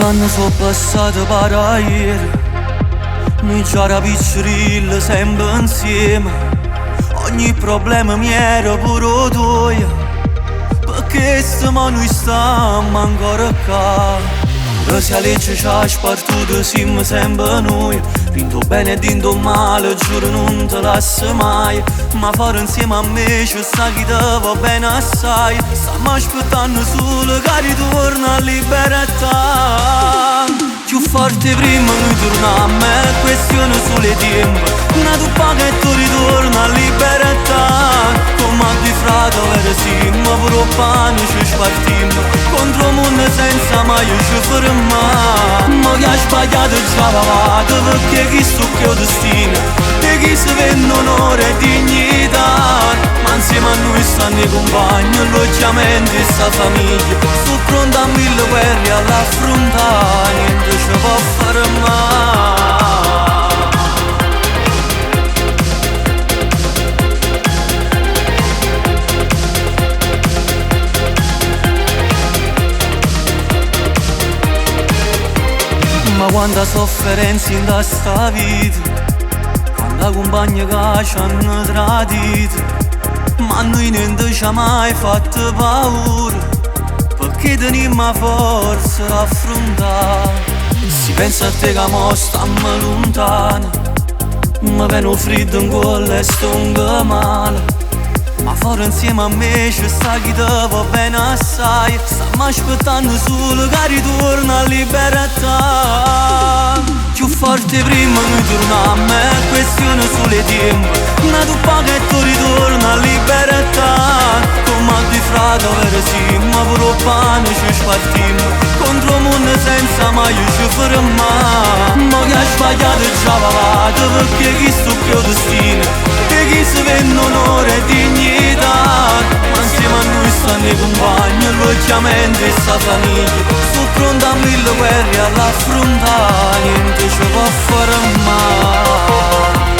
Anni sono passati per ieri, noi già da piccirille sempre insieme. Ogni problema mi era pure tuo, perché stiamo noi stiamo ancora qua. Pure se la legge ci ha spartuto siamo sempre noi, dinto bene e dinto male, giuro non te lascio mai. Ma fare insieme a me ci sta chi te va bene assai. Stiamo aspettando solo che ritorna a libertà. Più forte prima noi torniamo, è questione solo di tempo. Una tu paga e tu ritorna a libertà. Come a di frato vero siamo, pure pane ci spartiamo. Contro il mondo senza mai ci fermare. Ma chi ha sbagliato già lavato, perché chi sto che ho destino, e chi si vende onore e dignità. Ma insieme a noi stanno i compagni, alloggiamenti e sta famiglia. Sto pronto a mille guerre all'affrontare, niente ci può fare male. Ma quanta sofferenza in questa vita, quanta compagna che ci hanno tradito. Ma noi niente ci ha mai fatto paura, perché teniamo forza a affrontare. Si pensa a te che mo stiamo lontani, ma viene freddo in cuore e sto male. Ma fuori insieme a me ci sta chi te va bene assai. Stiamo aspettando solo che ritorna a libertà. Più forte prima noi torniamo, è questione solo di tempo. Una tu paga e tu ritorna a libertà. Come a di frato vero siamo, pure pane ci spartiamo. Contro il mondo senza mai ci fermare. Ma chi ha sbagliato è già lavato, perché chi sto che ho destino, e chi si vende onore e dignità. Ma insieme a noi stanno i compagni, alloggiamenti e sta famiglia. Sto pronto a mille guerre all'affrontare, niente ci può fare male.